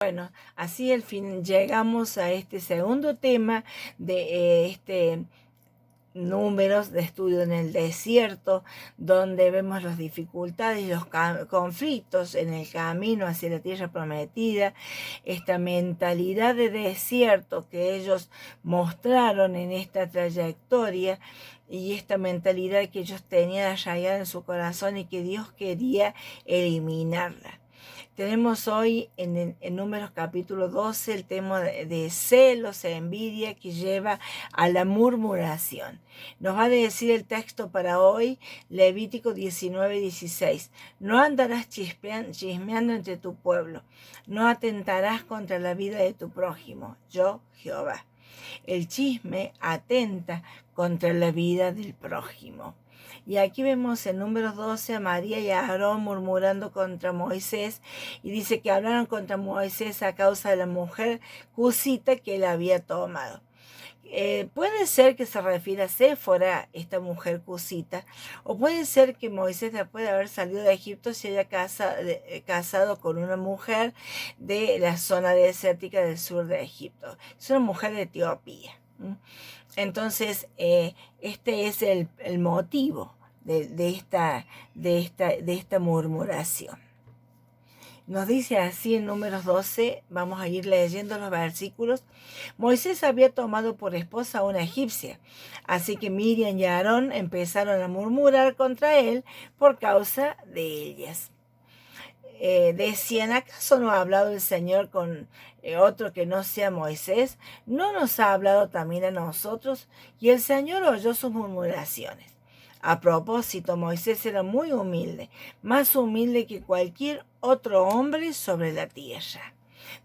Bueno, así al fin llegamos a este segundo tema de números de estudio en el desierto, donde vemos las dificultades y los conflictos en el camino hacia la tierra prometida, esta mentalidad de desierto que ellos mostraron en esta trayectoria y esta mentalidad que ellos tenían arraigada en su corazón y que Dios quería eliminarla. Tenemos hoy en Números capítulo 12 el tema de celos e envidia que lleva a la murmuración. Nos va a decir el texto para hoy, Levítico 19:16. No andarás chismeando entre tu pueblo, no atentarás contra la vida de tu prójimo, yo Jehová. El chisme atenta contra la vida del prójimo. Y aquí vemos en Números 12 a María y a Aarón murmurando contra Moisés, y dice que hablaron contra Moisés a causa de la mujer cusita que él había tomado. Puede ser que se refiera a Séfora, esta mujer cusita, o puede ser que Moisés, después de haber salido de Egipto, se haya casado con una mujer de la zona desértica del sur de Egipto. Es una mujer de Etiopía. Entonces, este es el motivo de esta murmuración. Nos dice así en Números 12, vamos a ir leyendo los versículos. Moisés había tomado por esposa a una egipcia, así que Miriam y Aarón empezaron a murmurar contra él por causa de ellas. Decían, ¿acaso no ha hablado el Señor con otro que no sea Moisés? ¿No nos ha hablado también a nosotros? Y el Señor oyó sus murmuraciones. A propósito, Moisés era muy humilde, más humilde que cualquier otro hombre sobre la tierra.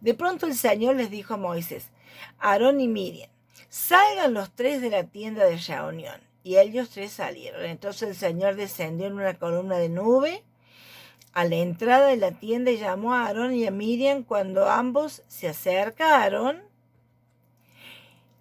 De pronto el Señor les dijo a Moisés, Aarón y Miriam, salgan los tres de la tienda de reunión. Y ellos tres salieron. Entonces el Señor descendió en una columna de nube a la entrada de la tienda y llamó a Aarón y a Miriam. Cuando ambos se acercaron,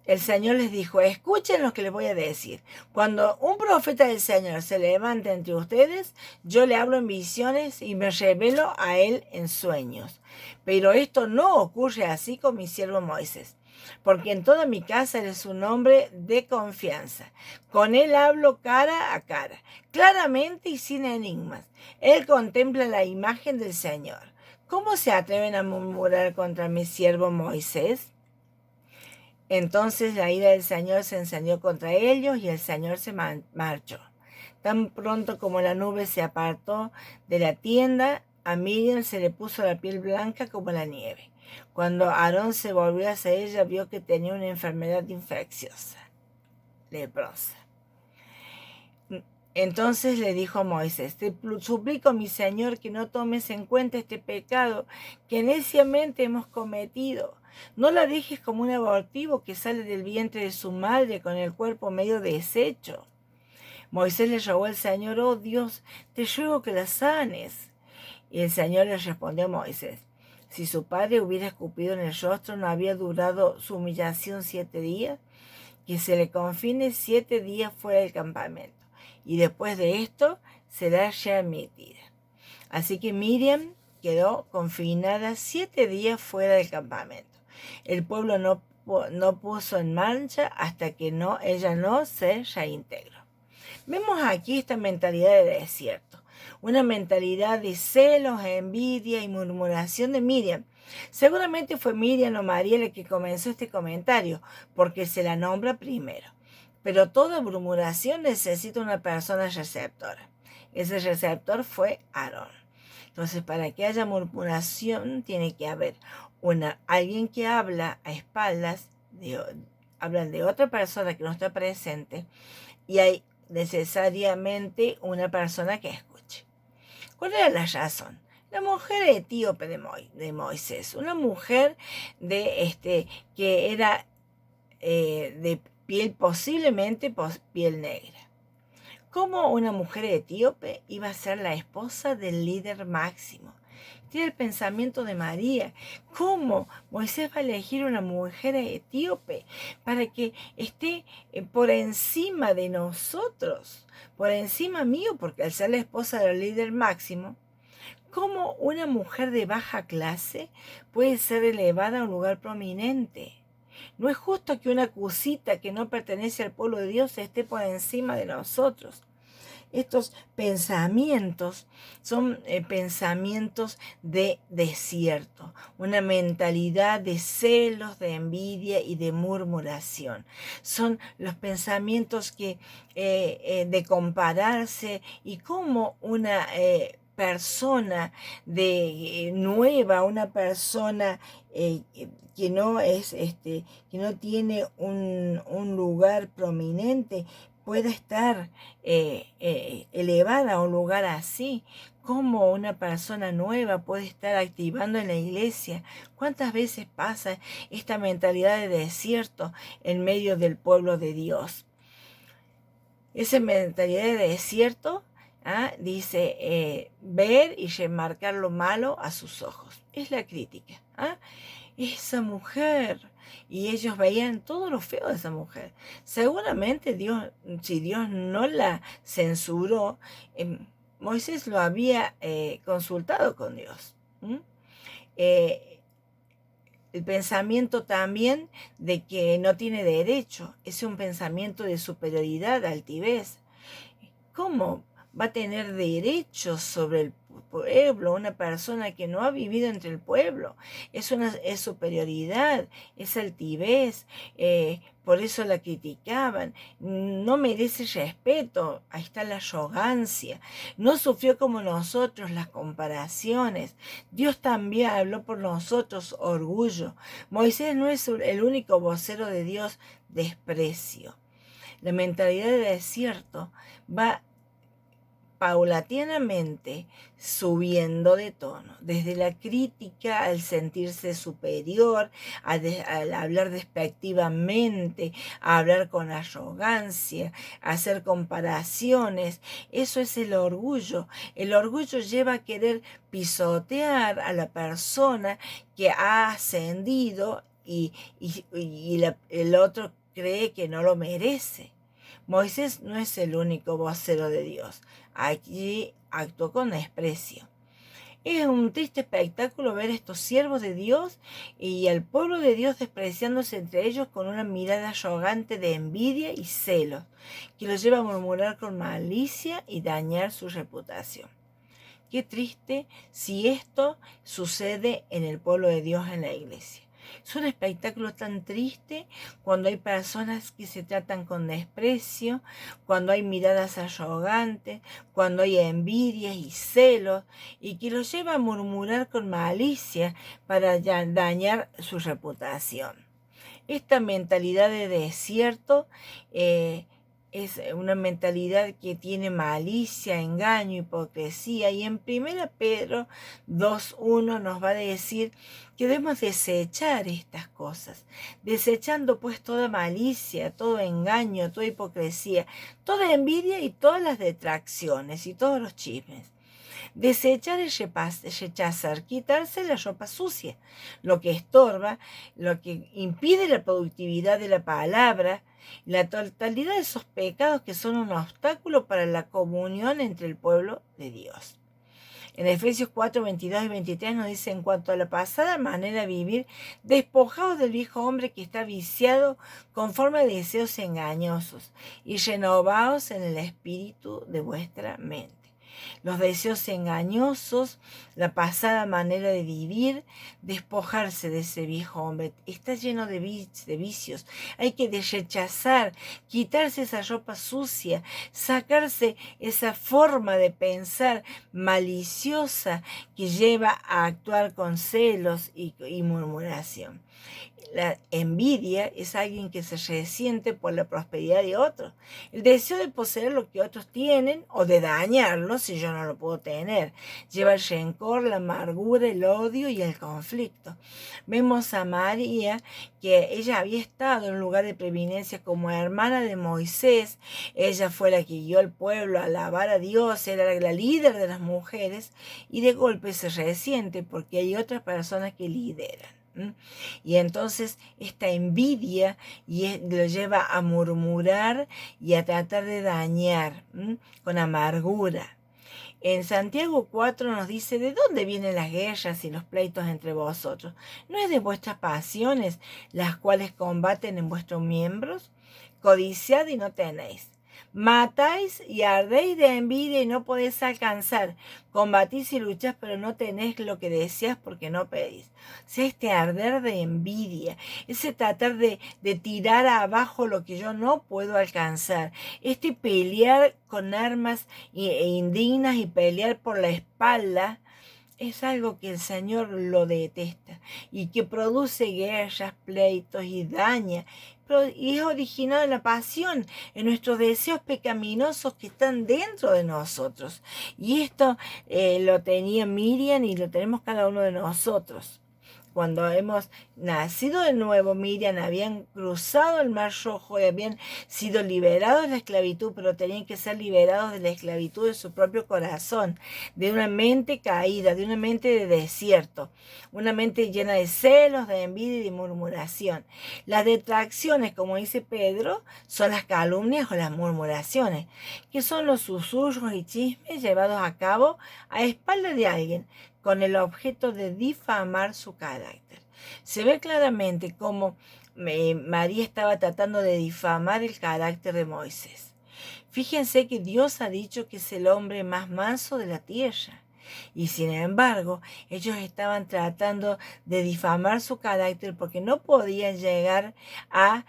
el Señor les dijo, escuchen lo que les voy a decir. Cuando un profeta del Señor se levanta entre ustedes, yo le hablo en visiones y me revelo a él en sueños. Pero esto no ocurre así con mi siervo Moisés, porque en toda mi casa él es un hombre de confianza. Con él hablo cara a cara, claramente y sin enigmas. Él contempla la imagen del Señor. ¿Cómo se atreven a murmurar contra mi siervo Moisés? Entonces la ira del Señor se encendió contra ellos y el Señor se marchó. Tan pronto como la nube se apartó de la tienda, a Miriam se le puso la piel blanca como la nieve. Cuando Aarón se volvió hacia ella, vio que tenía una enfermedad infecciosa, leprosa. Entonces le dijo a Moisés, te suplico, mi Señor, que no tomes en cuenta este pecado que neciamente hemos cometido. No la dejes como un abortivo que sale del vientre de su madre con el cuerpo medio deshecho. Moisés le rogó al Señor, oh Dios, te ruego que la sanes. Y el Señor le respondió a Moisés, si su padre hubiera escupido en el rostro, ¿no había durado su humillación 7 días? Que se le confine 7 días fuera del campamento, y después de esto será readmitida. Así que Miriam quedó confinada 7 días fuera del campamento. El pueblo no puso en marcha hasta que ella no se reintegró. Vemos aquí esta mentalidad de desierto, una mentalidad de celos, envidia y murmuración de Miriam. Seguramente fue Miriam o María la que comenzó este comentario, porque se la nombra primero. Pero toda murmuración necesita una persona receptora. Ese receptor fue Aarón. Entonces, para que haya murmuración, tiene que haber alguien que habla a espaldas, hablan de otra persona que no está presente, y hay necesariamente una persona que escuche. ¿Cuál era la razón? La mujer etíope de Moisés, una mujer que era de piel, posiblemente piel negra. ¿Cómo una mujer etíope iba a ser la esposa del líder máximo? Tiene el pensamiento de María. ¿Cómo Moisés va a elegir una mujer etíope para que esté por encima de nosotros, por encima mío? Porque al ser la esposa del líder máximo, ¿Cómo una mujer de baja clase puede ser elevada a un lugar prominente? No es justo que una cosita que no pertenece al pueblo de Dios esté por encima de nosotros. Estos pensamientos son pensamientos de desierto, una mentalidad de celos, de envidia y de murmuración. Son los pensamientos de compararse y cómo una persona nueva, una persona que no es que no tiene un lugar prominente, pueda estar elevada a un lugar así. ¿Cómo una persona nueva puede estar activando en la iglesia? ¿Cuántas veces pasa esta mentalidad de desierto en medio del pueblo de Dios? Esa mentalidad de desierto dice ver y remarcar lo malo a sus ojos. Es la crítica. Esa mujer, y ellos veían todo lo feo de esa mujer. Seguramente Dios, si Dios no la censuró, Moisés lo había consultado con Dios. El pensamiento también de que no tiene derecho, es un pensamiento de superioridad, altivez. ¿Cómo va a tener derechos sobre el pueblo una persona que no ha vivido entre el pueblo? Es superioridad, es altivez, por eso la criticaban. No merece respeto, ahí está la arrogancia. No sufrió como nosotros las comparaciones. Dios también habló por nosotros, orgullo. Moisés no es el único vocero de Dios, desprecio. La mentalidad de desierto va paulatinamente subiendo de tono, desde la crítica al sentirse superior, al hablar despectivamente, a hablar con arrogancia, a hacer comparaciones. Eso es el orgullo. El orgullo lleva a querer pisotear a la persona que ha ascendido y el otro cree que no lo merece. Moisés no es el único vocero de Dios. Aquí actuó con desprecio. Es un triste espectáculo ver estos siervos de Dios y al pueblo de Dios despreciándose entre ellos con una mirada arrogante de envidia y celos, que los lleva a murmurar con malicia y dañar su reputación. Qué triste si esto sucede en el pueblo de Dios, en la iglesia. Es un espectáculo tan triste cuando hay personas que se tratan con desprecio, cuando hay miradas arrogantes, cuando hay envidias y celos, y que los lleva a murmurar con malicia para dañar su reputación. Esta mentalidad de desierto es una mentalidad que tiene malicia, engaño, hipocresía. Y en 1 Pedro 2:1 nos va a decir que debemos desechar estas cosas, desechando pues toda malicia, todo engaño, toda hipocresía, toda envidia y todas las detracciones y todos los chismes. Desechar es rechazar, quitarse la ropa sucia, lo que estorba, lo que impide la productividad de la palabra, la totalidad de esos pecados que son un obstáculo para la comunión entre el pueblo de Dios. En Efesios 4, 22 y 23 nos dice: en cuanto a la pasada manera de vivir, despojaos del viejo hombre que está viciado conforme a deseos engañosos y renovaos en el espíritu de vuestra mente. Los deseos engañosos, la pasada manera de vivir, despojarse de ese viejo hombre. Está lleno de vicios. Hay que rechazar, quitarse esa ropa sucia, sacarse esa forma de pensar maliciosa que lleva a actuar con celos y murmuración. La envidia es alguien que se resiente por la prosperidad de otros. El deseo de poseer lo que otros tienen o de dañarlo si yo no lo puedo tener. Lleva el rencor, la amargura, el odio y el conflicto. Vemos a María, que ella había estado en un lugar de preeminencia como hermana de Moisés. Ella fue la que guió al pueblo a alabar a Dios, era la líder de las mujeres, y de golpe se resiente porque hay otras personas que lideran. Y entonces esta envidia lo lleva a murmurar y a tratar de dañar con amargura. En Santiago 4 nos dice, ¿de dónde vienen las guerras y los pleitos entre vosotros? ¿No es de vuestras pasiones las cuales combaten en vuestros miembros? Codiciad y no tenéis. Matáis y ardéis de envidia y no podéis alcanzar. Combatís y luchás, pero no tenéis lo que deseas porque no pedís. O sea, este arder de envidia, ese tratar de tirar abajo lo que yo no puedo alcanzar, este pelear con armas indignas y pelear por la espalda, es algo que el Señor lo detesta y que produce guerras, pleitos y daña. Y es originado en la pasión, en nuestros deseos pecaminosos que están dentro de nosotros. Y esto lo tenía Miriam y lo tenemos cada uno de nosotros. Cuando hemos nacido de nuevo, Miriam, habían cruzado el Mar Rojo y habían sido liberados de la esclavitud, pero tenían que ser liberados de la esclavitud de su propio corazón, de una mente caída, de una mente de desierto, una mente llena de celos, de envidia y de murmuración. Las detracciones, como dice Pedro, son las calumnias o las murmuraciones, que son los susurros y chismes llevados a cabo a espaldas de alguien, con el objeto de difamar su carácter. Se ve claramente cómo María estaba tratando de difamar el carácter de Moisés. Fíjense que Dios ha dicho que es el hombre más manso de la tierra. Y sin embargo, ellos estaban tratando de difamar su carácter porque no podían llegar a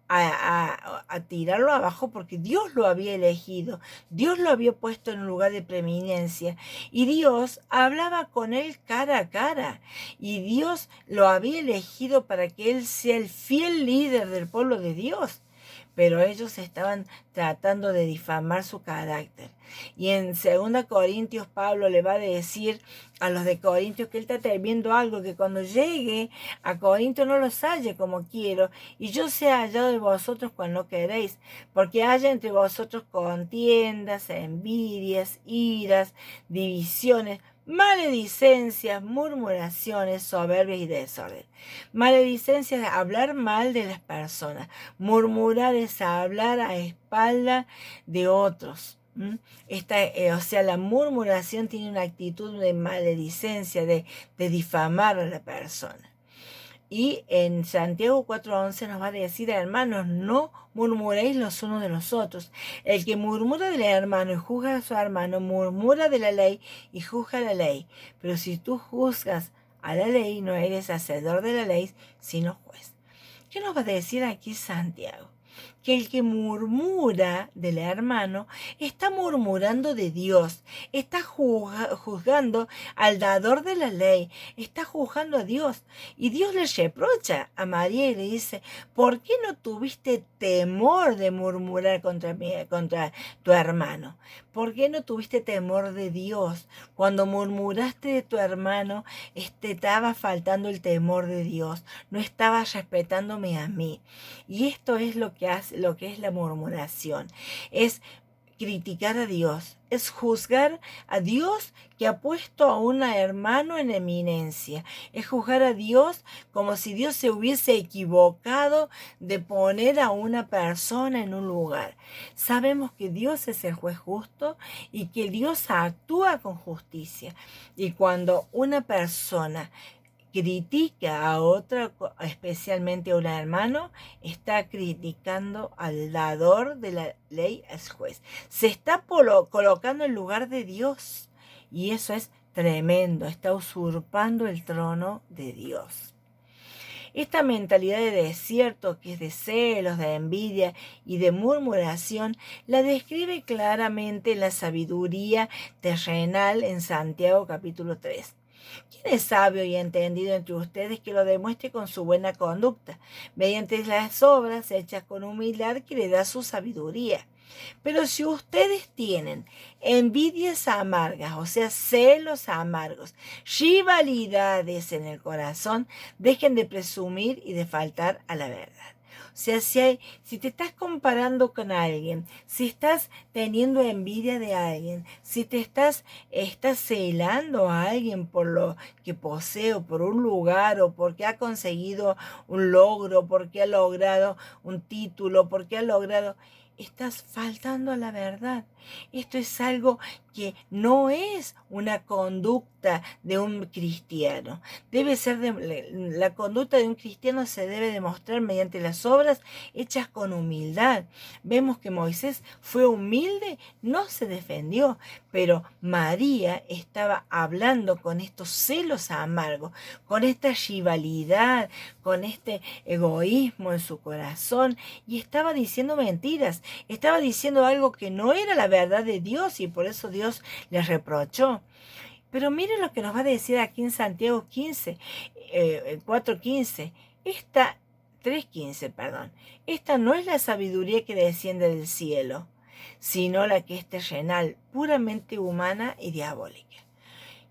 a tirarlo abajo porque Dios lo había elegido, Dios lo había puesto en un lugar de preeminencia y Dios hablaba con él cara a cara y Dios lo había elegido para que él sea el fiel líder del pueblo de Dios. Pero ellos estaban tratando de difamar su carácter. Y en 2 Corintios Pablo le va a decir a los de Corintios que él está temiendo algo, que cuando llegue a Corinto no los halle como quiero, y yo sea hallado de vosotros cuando no queréis, porque haya entre vosotros contiendas, envidias, iras, divisiones, maledicencias, murmuraciones, soberbias y desorden. Maledicencia es hablar mal de las personas. Murmurar es hablar a espalda de otros. O sea, la murmuración tiene una actitud de maledicencia, de difamar a la persona. Y en Santiago 4:11 nos va a decir, hermanos, no murmuréis los unos de los otros. El que murmura del hermano y juzga a su hermano, murmura de la ley y juzga la ley. Pero si tú juzgas a la ley, no eres hacedor de la ley, sino juez. ¿Qué nos va a decir aquí Santiago? Que el que murmura del hermano está murmurando de Dios, está juzgando al dador de la ley, está juzgando a Dios. Y Dios le reprocha a María y le dice, ¿por qué no tuviste temor de murmurar contra tu hermano? ¿Por qué no tuviste temor de Dios? Cuando murmuraste de tu hermano, estaba faltando el temor de Dios, no estabas respetándome a mí. Y esto es lo que es la murmuración, es criticar a Dios, es juzgar a Dios que ha puesto a un hermano en eminencia, es juzgar a Dios como si Dios se hubiese equivocado de poner a una persona en un lugar. Sabemos que Dios es el juez justo y que Dios actúa con justicia. Y cuando una persona critica a otra, especialmente a un hermano, está criticando al dador de la ley, al juez. Se está colocando en lugar de Dios y eso es tremendo, está usurpando el trono de Dios. Esta mentalidad de desierto, que es de celos, de envidia y de murmuración, la describe claramente la sabiduría terrenal en Santiago capítulo 3. ¿Quién es sabio y entendido entre ustedes que lo demuestre con su buena conducta, mediante las obras hechas con humildad que le da su sabiduría? Pero si ustedes tienen envidias amargas, o sea, celos amargos, rivalidades en el corazón, dejen de presumir y de faltar a la verdad. O sea, si te estás comparando con alguien, si estás teniendo envidia de alguien, si estás celando a alguien por lo que posee o por un lugar o porque ha conseguido un logro, porque ha logrado un título, porque ha logrado... Estás faltando a la verdad. Esto es algo que no es una conducta de un cristiano. La conducta de un cristiano se debe demostrar mediante las obras hechas con humildad. Vemos que Moisés fue humilde, no se defendió, pero María estaba hablando con estos celos amargos, con esta rivalidad, con este egoísmo en su corazón, y estaba diciendo mentiras, estaba diciendo algo que no era la verdad de Dios, y por eso Dios les reprochó. Pero miren lo que nos va a decir aquí en Santiago 15, 4:15. Esta 3:15, perdón. Esta no es la sabiduría que desciende del cielo, sino la que es terrenal, puramente humana y diabólica.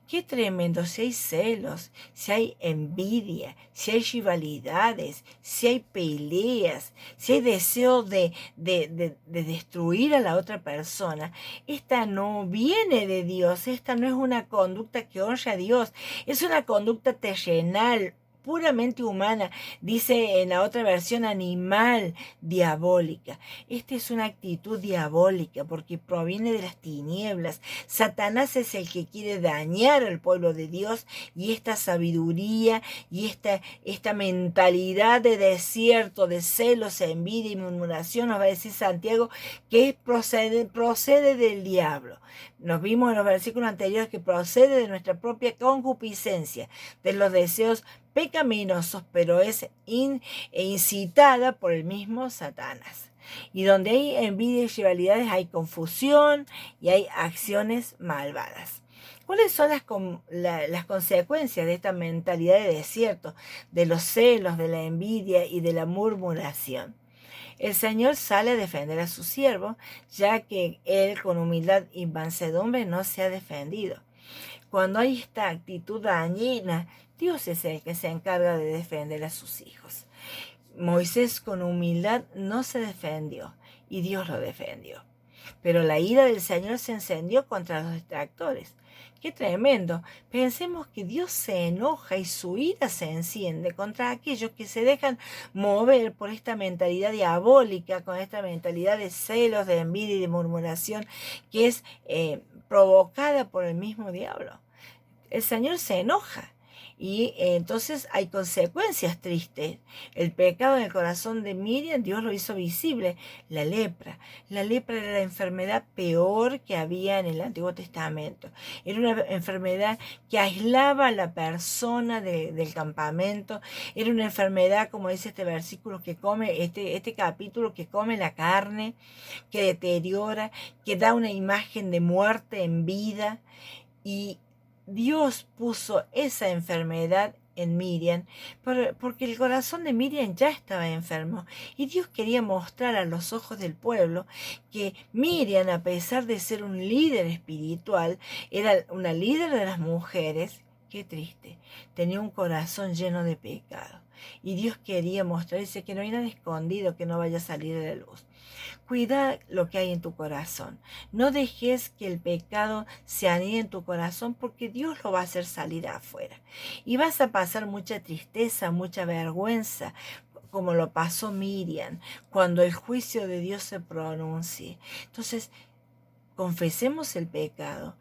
Qué tremendo, si hay celos, si hay envidia, si hay rivalidades, si hay peleas, si hay deseo de destruir a la otra persona. Esta no viene de Dios, esta no es una conducta que honra a Dios, es una conducta terrenal, puramente humana, dice en la otra versión animal, diabólica. Esta es una actitud diabólica porque proviene de las tinieblas. Satanás es el que quiere dañar al pueblo de Dios, y esta sabiduría y esta mentalidad de desierto, de celos, envidia y murmuración, nos va a decir Santiago que procede del diablo. Nos vimos en los versículos anteriores que procede de nuestra propia concupiscencia, de los deseos pecaminosos, pero es incitada por el mismo Satanás. Y donde hay envidia y rivalidades hay confusión y hay acciones malvadas. ¿Cuáles son las consecuencias de esta mentalidad de desierto, de los celos, de la envidia y de la murmuración? El Señor sale a defender a su siervo, ya que él con humildad y mansedumbre no se ha defendido. Cuando hay esta actitud dañina, Dios es el que se encarga de defender a sus hijos. Moisés con humildad no se defendió y Dios lo defendió. Pero la ira del Señor se encendió contra los detractores. ¡Qué tremendo! Pensemos que Dios se enoja y su ira se enciende contra aquellos que se dejan mover por esta mentalidad diabólica, con esta mentalidad de celos, de envidia y de murmuración que es provocada por el mismo diablo. El Señor se enoja y entonces hay consecuencias tristes. El pecado en el corazón de Miriam, Dios lo hizo visible. La lepra. La lepra era la enfermedad peor que había en el Antiguo Testamento. Era una enfermedad que aislaba a la persona del campamento. Era una enfermedad, como dice este versículo, que come, este capítulo, que come la carne, que deteriora, que da una imagen de muerte en vida. Y Dios puso esa enfermedad en Miriam, porque el corazón de Miriam ya estaba enfermo, y Dios quería mostrar a los ojos del pueblo que Miriam, a pesar de ser un líder espiritual, era una líder de las mujeres. Qué triste, tenía un corazón lleno de pecado, y Dios quería mostrar, dice que no hay nada escondido que no vaya a salir de la luz. Cuida lo que hay en tu corazón. No dejes que el pecado se anide en tu corazón, porque Dios lo va a hacer salir afuera. Y vas a pasar mucha tristeza, mucha vergüenza, como lo pasó Miriam, cuando el juicio de Dios se pronuncie. Entonces, confesemos el pecado,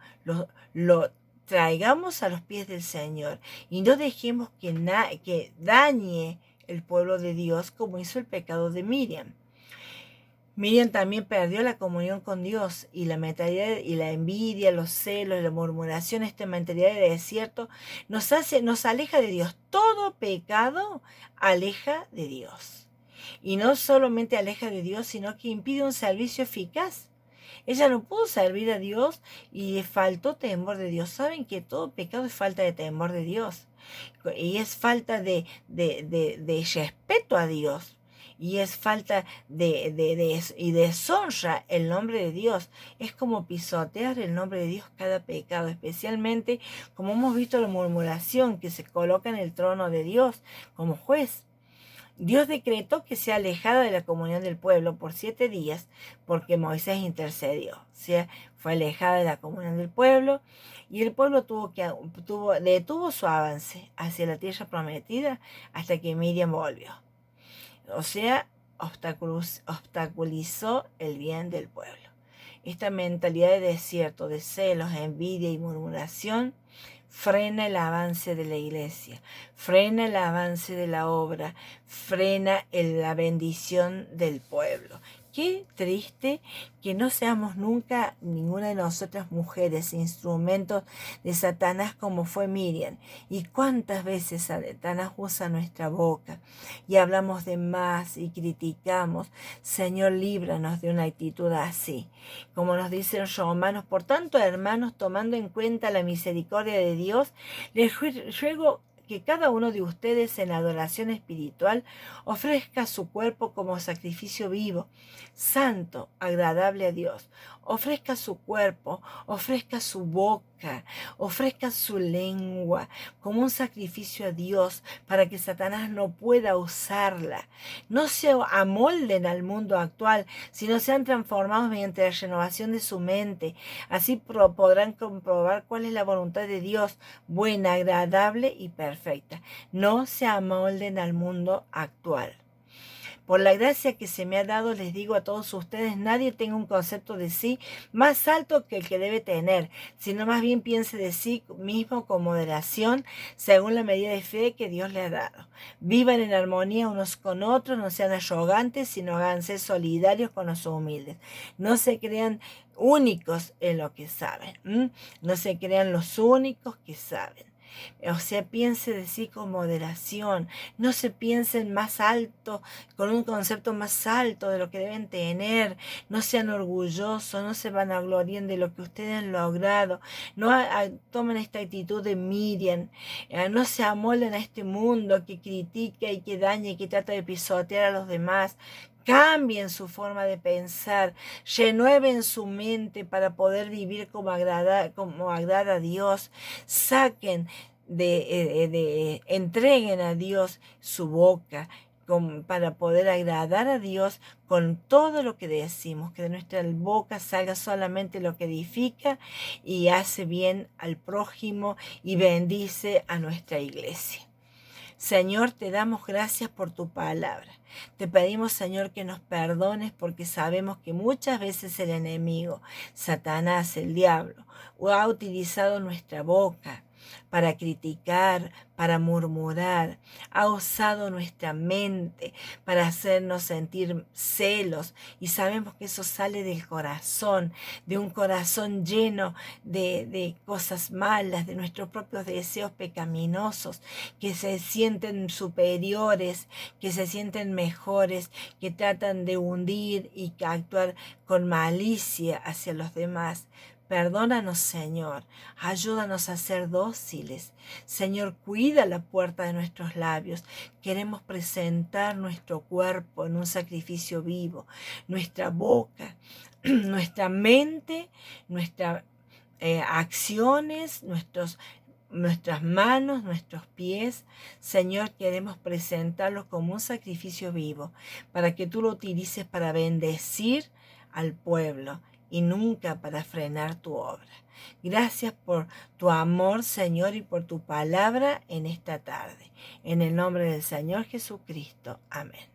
lo traigamos a los pies del Señor y no dejemos que dañe el pueblo de Dios como hizo el pecado de Miriam. Miriam también perdió la comunión con Dios, y la mentalidad y la envidia, los celos, la murmuración, esta mentalidad de desierto nos aleja de Dios. Todo pecado aleja de Dios. Y no solamente aleja de Dios, sino que impide un servicio eficaz. Ella no pudo servir a Dios y le faltó temor de Dios. Saben que todo pecado es falta de temor de Dios. Y es falta de respeto a Dios. Y es falta y deshonra el nombre de Dios. Es como pisotear el nombre de Dios cada pecado, especialmente como hemos visto la murmuración que se coloca en el trono de Dios como juez. Dios decretó que sea alejada de la comunión del pueblo por 7 días porque Moisés intercedió. O sea, fue alejada de la comunión del pueblo, y el pueblo detuvo su avance hacia la tierra prometida hasta que Miriam volvió. O sea, obstaculizó el bien del pueblo. esta mentalidad de desierto, de celos, envidia y murmuración, frena el avance de la iglesia, frena el avance de la obra, frena la bendición del pueblo. Qué triste que no seamos nunca, ninguna de nosotras mujeres, instrumentos de Satanás como fue Miriam. Y cuántas veces Satanás usa nuestra boca y hablamos de más y criticamos. Señor, líbranos de una actitud así. Como nos dicen los romanos, por tanto, hermanos, tomando en cuenta la misericordia de Dios, les ruego que cada uno de ustedes en adoración espiritual ofrezca su cuerpo como sacrificio vivo, santo, agradable a Dios. Ofrezca su cuerpo, ofrezca su boca, ofrezca su lengua como un sacrificio a Dios para que Satanás no pueda usarla. No se amolden al mundo actual, sino sean transformados mediante la renovación de su mente. Así podrán comprobar cuál es la voluntad de Dios, buena, agradable y perfecta. No se amolden al mundo actual. Por la gracia que se me ha dado, les digo a todos ustedes, nadie tenga un concepto de sí más alto que el que debe tener, sino más bien piense de sí mismo con moderación, según la medida de fe que Dios le ha dado. Vivan en armonía unos con otros, no sean arrogantes, sino háganse solidarios con los humildes. No se crean únicos en lo que saben, no se crean los únicos que saben. O sea, piense de sí con moderación, no se piensen más alto, con un concepto más alto de lo que deben tener, no sean orgullosos, no se vanaglorien de lo que ustedes han logrado, no tomen esta actitud de Miriam, no se amolden a este mundo que critica y que daña y que trata de pisotear a los demás. Cambien su forma de pensar, renueven su mente para poder vivir como agrada a Dios. Saquen entreguen a Dios su boca para poder agradar a Dios con todo lo que decimos, que de nuestra boca salga solamente lo que edifica y hace bien al prójimo y bendice a nuestra iglesia. Señor, te damos gracias por tu palabra. Te pedimos, Señor, que nos perdones porque sabemos que muchas veces el enemigo, Satanás, el diablo, ha utilizado nuestra boca para criticar, para murmurar, ha usado nuestra mente para hacernos sentir celos y sabemos que eso sale del corazón, de un corazón lleno de cosas malas, de nuestros propios deseos pecaminosos, que se sienten superiores, que se sienten mejores, que tratan de hundir y actuar con malicia hacia los demás. Perdónanos, Señor, ayúdanos a ser dóciles. Señor, cuida la puerta de nuestros labios. Queremos presentar nuestro cuerpo en un sacrificio vivo, nuestra boca, nuestra mente, nuestras acciones, nuestras manos, nuestros pies. Señor, queremos presentarlos como un sacrificio vivo para que tú lo utilices para bendecir al pueblo y nunca para frenar tu obra. Gracias por tu amor, Señor, y por tu palabra en esta tarde. En el nombre del Señor Jesucristo. Amén.